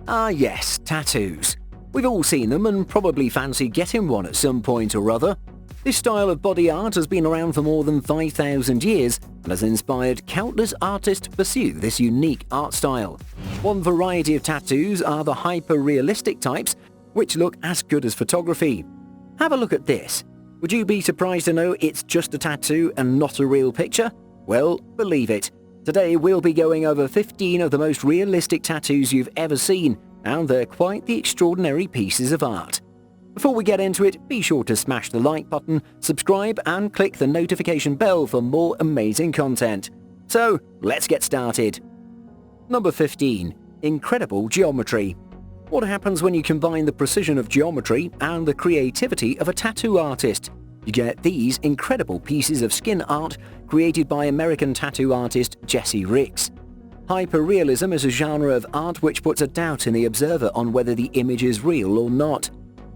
Ah yes, tattoos. We've all seen them and probably fancied getting one at some point or other. This style of body art has been around for more than 5,000 years and has inspired countless artists to pursue this unique art style. One variety of tattoos are the hyper-realistic types, which look as good as photography. Have a look at this. Would you be surprised to know it's just a tattoo and not a real picture? Well, believe it. Today we'll be going over 15 of the most realistic tattoos you've ever seen, and they're quite the extraordinary pieces of art. Before we get into it, be sure to smash the like button, subscribe and click the notification bell for more amazing content. So, let's get started. Number 15. Incredible geometry. What happens when you combine the precision of geometry and the creativity of a tattoo artist? You get these incredible pieces of skin art created by American tattoo artist Jesse Ricks. Hyperrealism is a genre of art which puts a doubt in the observer on whether the image is real or not.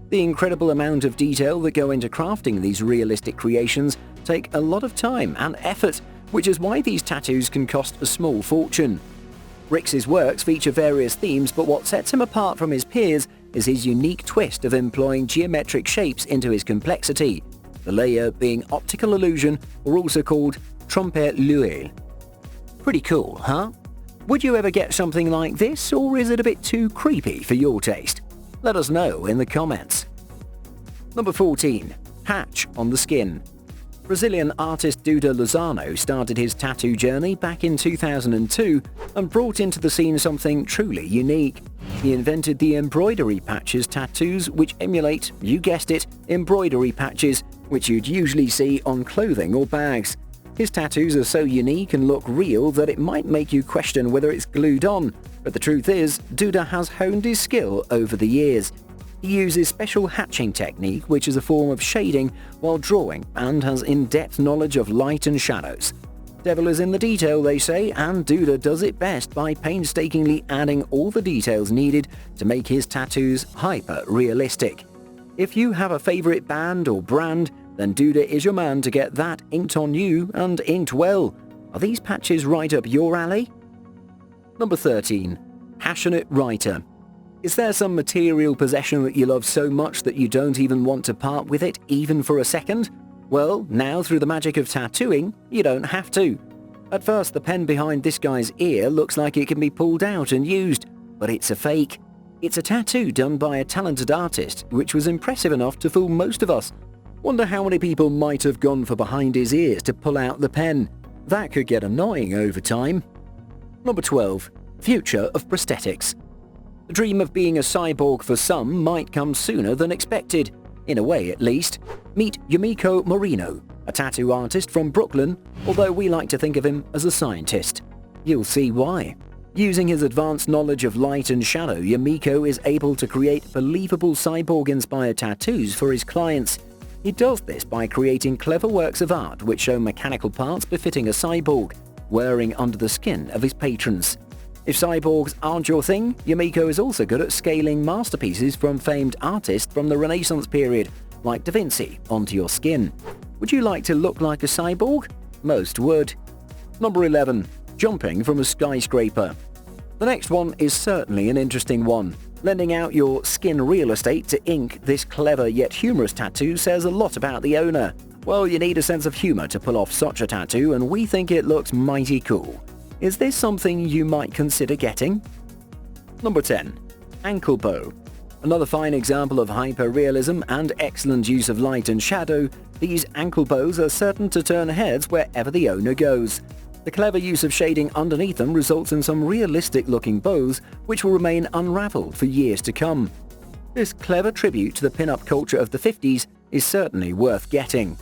The incredible amount of detail that go into crafting these realistic creations take a lot of time and effort, which is why these tattoos can cost a small fortune. Ricks's works feature various themes, but what sets him apart from his peers is his unique twist of employing geometric shapes into his complexity. The layer being optical illusion, or also called trompe l'oeil. Pretty cool, huh? Would you ever get something like this, or is it a bit too creepy for your taste? Let us know in the comments. Number 14. Patch on the skin. Brazilian artist Duda Lozano started his tattoo journey back in 2002 and brought into the scene something truly unique. He invented the embroidery patches tattoos, which emulate, you guessed it, embroidery patches, which you'd usually see on clothing or bags. His tattoos are so unique and look real that it might make you question whether it's glued on, but the truth is, Duda has honed his skill over the years. He uses special hatching technique, which is a form of shading while drawing, and has in-depth knowledge of light and shadows. Devil is in the detail, they say, and Duda does it best by painstakingly adding all the details needed to make his tattoos hyper-realistic. If you have a favorite band or brand, then Duda is your man to get that inked on you and inked well. Are these patches right up your alley? Number 13. Passionate writer. Is there some material possession that you love so much that you don't even want to part with it even for a second? Well, now through the magic of tattooing, you don't have to. At first, the pen behind this guy's ear looks like it can be pulled out and used, but it's a fake. It's a tattoo done by a talented artist, which was impressive enough to fool most of us. Wonder how many people might have gone for behind his ears to pull out the pen. That could get annoying over time. Number 12. Future of prosthetics. The dream of being a cyborg for some might come sooner than expected. In a way, at least. Meet Yumiko Morino, a tattoo artist from Brooklyn, although we like to think of him as a scientist. You'll see why. Using his advanced knowledge of light and shadow, Yumiko is able to create believable cyborg-inspired tattoos for his clients. He does this by creating clever works of art which show mechanical parts befitting a cyborg, wearing under the skin of his patrons. If cyborgs aren't your thing, Yumiko is also good at scaling masterpieces from famed artists from the Renaissance period, like Da Vinci, onto your skin. Would you like to look like a cyborg? Most would. Number 11. Jumping from a skyscraper. The next one is certainly an interesting one. Lending out your skin real estate to ink this clever yet humorous tattoo says a lot about the owner. Well, you need a sense of humor to pull off such a tattoo, and we think it looks mighty cool. Is this something you might consider getting? Number 10. Ankle bow. Another fine example of hyper-realism and excellent use of light and shadow, these ankle bows are certain to turn heads wherever the owner goes. The clever use of shading underneath them results in some realistic-looking bows which will remain unraveled for years to come. This clever tribute to the pin-up culture of the 50s is certainly worth getting.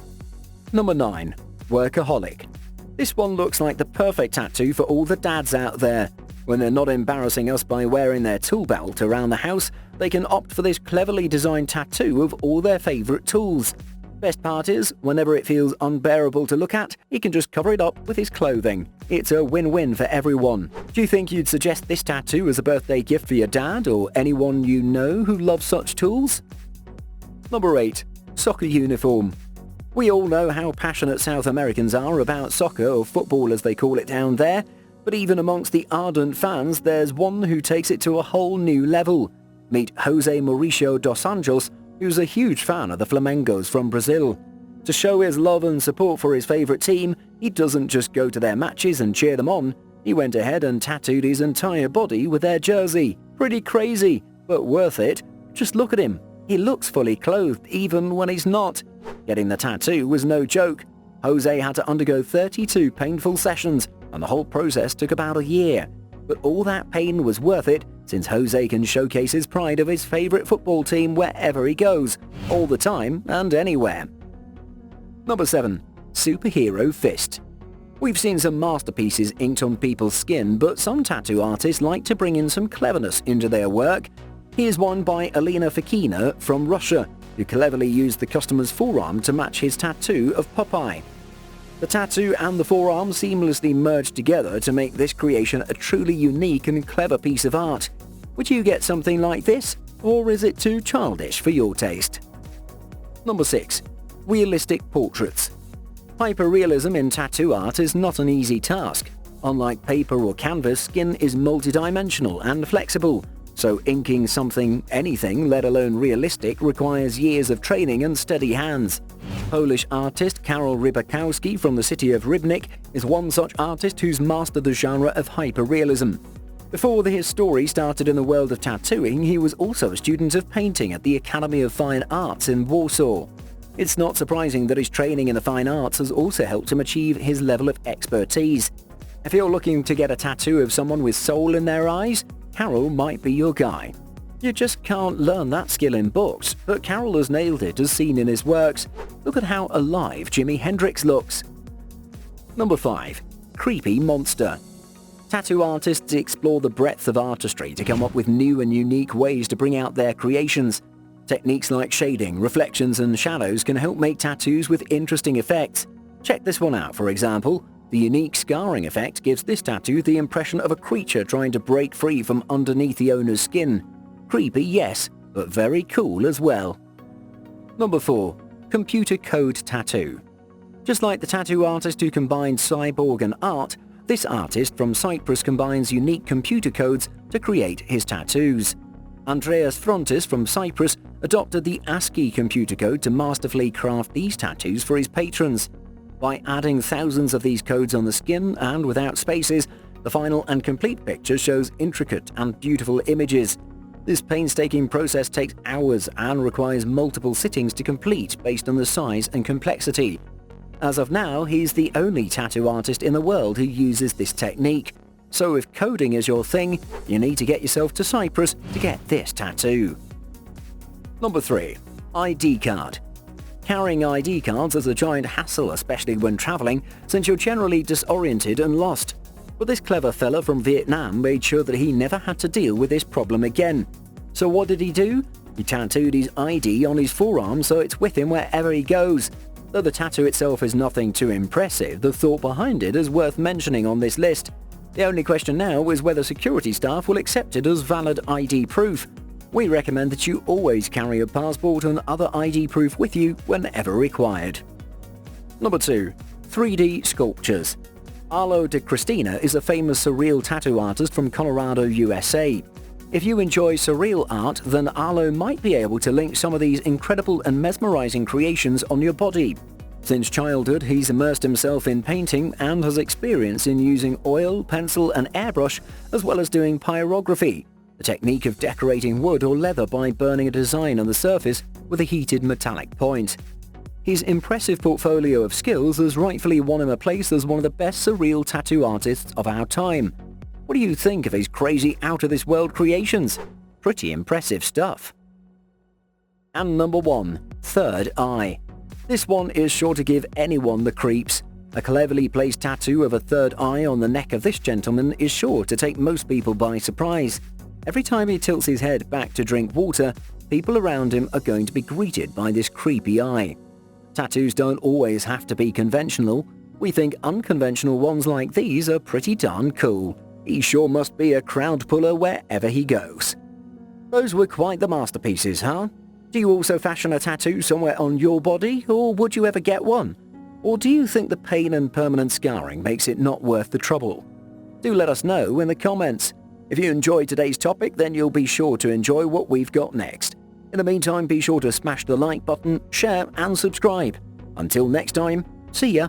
Number 9. Workaholic. This one looks like the perfect tattoo for all the dads out there. When they're not embarrassing us by wearing their tool belt around the house, they can opt for this cleverly designed tattoo of all their favorite tools. Best part is, whenever it feels unbearable to look at, he can just cover it up with his clothing. It's a win-win for everyone. Do you think you'd suggest this tattoo as a birthday gift for your dad or anyone you know who loves such tools? Number 8. Soccer uniform. We all know how passionate South Americans are about soccer, or football as they call it down there. But even amongst the ardent fans, there's one who takes it to a whole new level. Meet Jose Mauricio dos Anjos, who's a huge fan of the Flamengos from Brazil. To show his love and support for his favourite team, he doesn't just go to their matches and cheer them on. He went ahead and tattooed his entire body with their jersey. Pretty crazy, but worth it. Just look at him. He looks fully clothed even when he's not. Getting the tattoo was no joke. Jose had to undergo 32 painful sessions, and the whole process took about a year. But all that pain was worth it, since Jose can showcase his pride of his favourite football team wherever he goes, all the time and anywhere. Number 7. Superhero Fist. We've seen some masterpieces inked on people's skin, but some tattoo artists like to bring in some cleverness into their work. Here's one by Alina Fakina from Russia, who cleverly used the customer's forearm to match his tattoo of Popeye. The tattoo and the forearm seamlessly merged together to make this creation a truly unique and clever piece of art. Would you get something like this, or is it too childish for your taste? Number 6. Realistic portraits. Hyperrealism in tattoo art is not an easy task. Unlike paper or canvas, skin is multidimensional and flexible, so inking anything, let alone realistic, requires years of training and steady hands. Polish artist Karol Rybakowski from the city of Rybnik is one such artist who's mastered the genre of hyperrealism. Before his story started in the world of tattooing, he was also a student of painting at the Academy of Fine Arts in Warsaw. It's not surprising that his training in the fine arts has also helped him achieve his level of expertise. If you're looking to get a tattoo of someone with soul in their eyes, Karol might be your guy. You just can't learn that skill in books, but Karol has nailed it as seen in his works. Look at how alive Jimi Hendrix looks. Number 5. Creepy Monster. Tattoo artists explore the breadth of artistry to come up with new and unique ways to bring out their creations. Techniques like shading, reflections and shadows can help make tattoos with interesting effects. Check this one out, for example. The unique scarring effect gives this tattoo the impression of a creature trying to break free from underneath the owner's skin. Creepy, yes, but very cool as well. Number 4. Computer Code Tattoo. Just like the tattoo artist who combined cyborg and art, this artist from Cyprus combines unique computer codes to create his tattoos. Andreas Frontis from Cyprus adopted the ASCII computer code to masterfully craft these tattoos for his patrons. By adding thousands of these codes on the skin and without spaces, the final and complete picture shows intricate and beautiful images. This painstaking process takes hours and requires multiple sittings to complete based on the size and complexity. As of now, he's the only tattoo artist in the world who uses this technique. So if coding is your thing, you need to get yourself to Cyprus to get this tattoo. Number 3. ID card. Carrying ID cards is a giant hassle, especially when traveling, since you're generally disoriented and lost. But this clever fella from Vietnam made sure that he never had to deal with this problem again. So what did he do? He tattooed his ID on his forearm so it's with him wherever he goes. Though the tattoo itself is nothing too impressive, the thought behind it is worth mentioning on this list. The only question now is whether security staff will accept it as valid ID proof. We recommend that you always carry a passport and other ID proof with you whenever required. Number 2. 3D Sculptures. Arlo de Cristina is a famous surreal tattoo artist from Colorado, USA. If you enjoy surreal art, then Arlo might be able to link some of these incredible and mesmerizing creations on your body. Since childhood, he's immersed himself in painting and has experience in using oil, pencil and airbrush, as well as doing pyrography, the technique of decorating wood or leather by burning a design on the surface with a heated metallic point. His impressive portfolio of skills has rightfully won him a place as one of the best surreal tattoo artists of our time. What do you think of his crazy out-of-this-world creations? Pretty impressive stuff. And number 1. Third Eye. This one is sure to give anyone the creeps. A cleverly placed tattoo of a third eye on the neck of this gentleman is sure to take most people by surprise. Every time he tilts his head back to drink water, people around him are going to be greeted by this creepy eye. Tattoos don't always have to be conventional. We think unconventional ones like these are pretty darn cool. He sure must be a crowd puller wherever he goes. Those were quite the masterpieces, huh? Do you also fashion a tattoo somewhere on your body, or would you ever get one? Or do you think the pain and permanent scarring makes it not worth the trouble? Do let us know in the comments. If you enjoyed today's topic, then you'll be sure to enjoy what we've got next. In the meantime, be sure to smash the like button, share and subscribe. Until next time, see ya!